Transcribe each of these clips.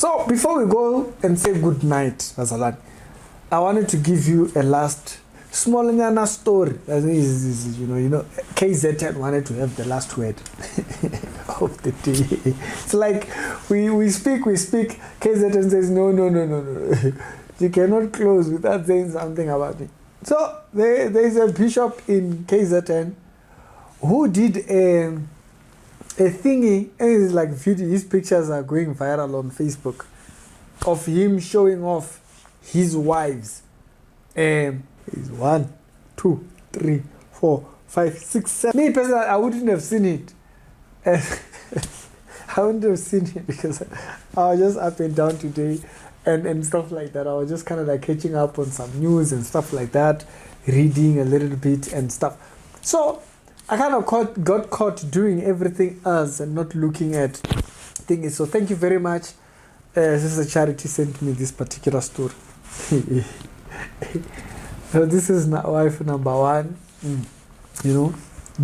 So before we go and say good night, Masalan, I wanted to give you a last small story. KZN wanted to have the last word of the day. It's like we speak. KZN says no. You cannot close without saying something about it. So there is a bishop in KZN who did a thingy, and it's like video. His pictures are going viral on Facebook of him showing off his wives. Is 1, 2, 3, 4, 5, 6, 7. Me personally, I wouldn't have seen it. I wouldn't have seen it because I was just up and down today and stuff like that. I was just kind of like catching up on some news and stuff like that, reading a little bit and stuff. So I kind of got caught doing everything else and not looking at things. So thank you very much. This is a charity sent me this particular story. So this is wife number 1.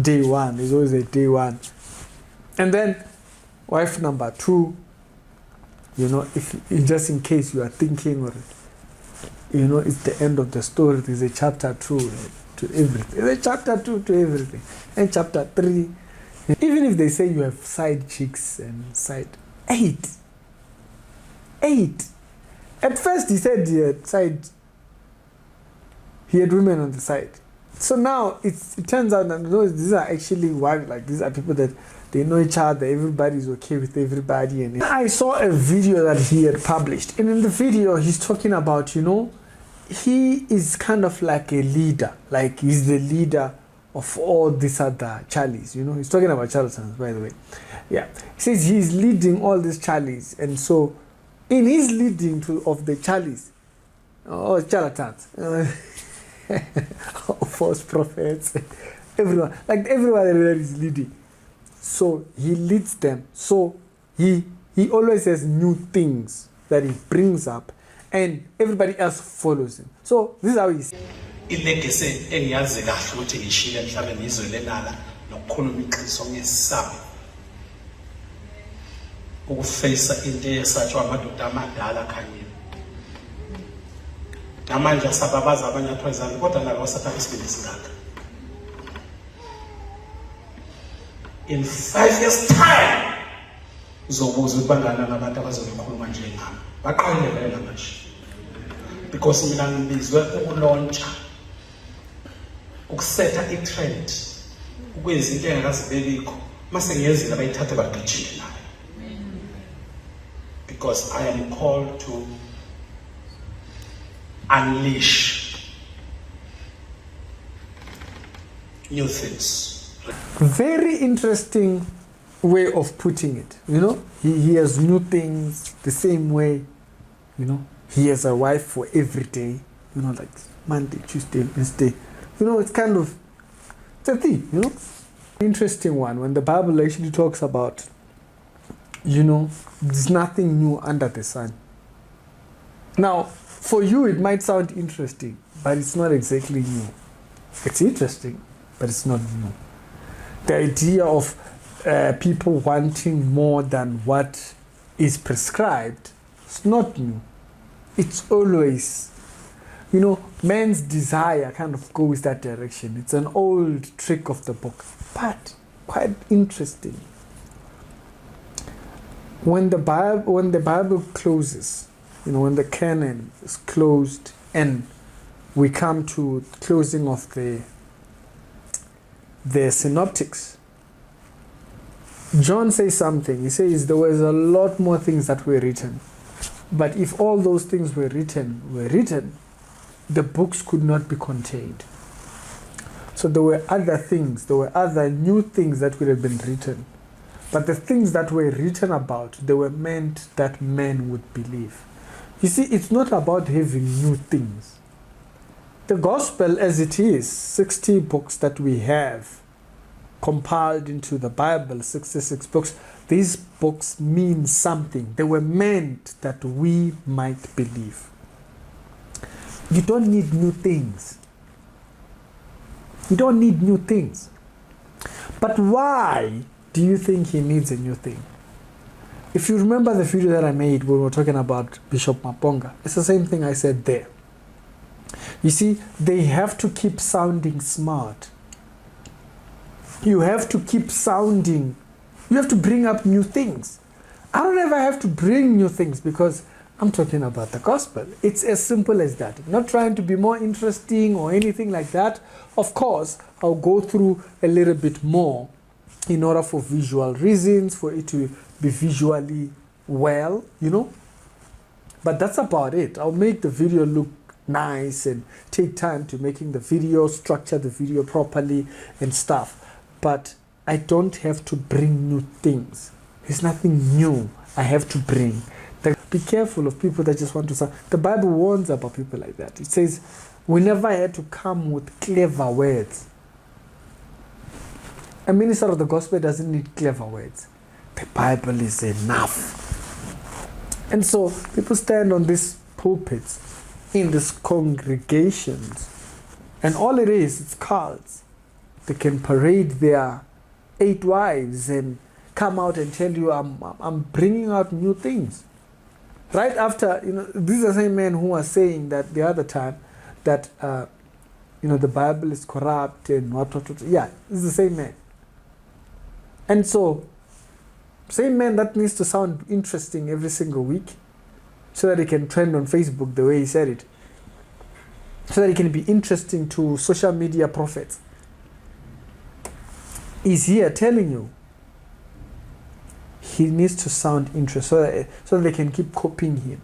Day 1. There's always a day 1. And then wife number 2. If just in case you are thinking, or it's the end of the story. There's a chapter 2 to everything. There's a chapter 2 to everything, and chapter 3. Even if they say you have side chicks and side 8. At first he said he had side. He had women on the side. So now it turns out that these are actually wives. Like, these are people that they know each other. Everybody's okay with everybody. And I saw a video that he had published, and in the video he's talking about, he is kind of like a leader. Like, he's the leader of all these other Charlies. He's talking about charlatans, by the way. Yeah, he says he's leading all these Charlies, and so in his leading of the Charlies, charlatans. False prophets, everyone that is leading. So he leads them. So he always has new things that he brings up, and everybody else follows him. So this is how he's. Ilegese engiyazi kahle ukuthi ngishile emhlabeni ngizolelala nokukhuluma iqiniso ngesaba. Ukufesa into esatshwa amadoda amadala akhanyile. Namanje asababaza abanye aphezulu kodwa nabo basathatha isibindi singaka. In 5 years time uzobuza ukuthi bangana nabantu abazokhuluma njengami. Baqale vele manje. Because mina ngibizwe ukulauncha, ukusetha i-trend, ukwenza into engakazibekiko, mase ngiyezile abayithathe bagijime nayo. Because I am called to unleash new things. Very interesting way of putting it. He has new things the same way. He has a wife for every day. Like Monday, Tuesday, Wednesday. It's kind of, it's a thing. Interesting one when the Bible actually talks about, there's nothing new under the sun. Now, for you, it might sound interesting, but it's not exactly new. It's interesting, but it's not new. The idea of people wanting more than what is prescribed is not new. It's always, man's desire kind of goes that direction. It's an old trick of the book, but quite interesting. When the Bible closes, when the canon is closed and we come to closing of the synoptics, John says something. He says there was a lot more things that were written. But if all those things were written, the books could not be contained. So there were other things, there were other new things that would have been written. But the things that were written about, they were meant that men would believe. You see, it's not about having new things. The gospel as it is, 60 books that we have compiled into the Bible, 66 books, these books mean something. They were meant that we might believe. You don't need new things. You don't need new things. But why do you think he needs a new thing? If you remember the video that I made when we were talking about Bishop Maponga, it's the same thing I said there. You see, they have to keep sounding smart. You have to keep sounding, you have to bring up new things. I don't ever have to bring new things because I'm talking about the gospel. It's as simple as that. I'm not trying to be more interesting or anything like that. Of course, I'll go through a little bit more in order for visual reasons, for it to be visually well, you know. But that's about it. I'll make the video look nice and take time to making the video, structure the video properly and stuff. But I don't have to bring new things. There's nothing new I have to bring. Be careful of people that just want to sound. The Bible warns about people like that. It says, we never had to come with clever words. A minister of the gospel doesn't need clever words. The Bible is enough. And so people stand on these pulpits in these congregations, and all it is, it's cults. They can parade their 8 wives and come out and tell you, I'm bringing out new things. Right after, you know, these are the same men who are saying that the other time that, you know, the Bible is corrupt and what. Yeah, it's the same man. And so, same man that needs to sound interesting every single week so that he can trend on Facebook the way he said it. So that he can be interesting to social media prophets. Is here telling you he needs to sound interesting so that they can keep copying him.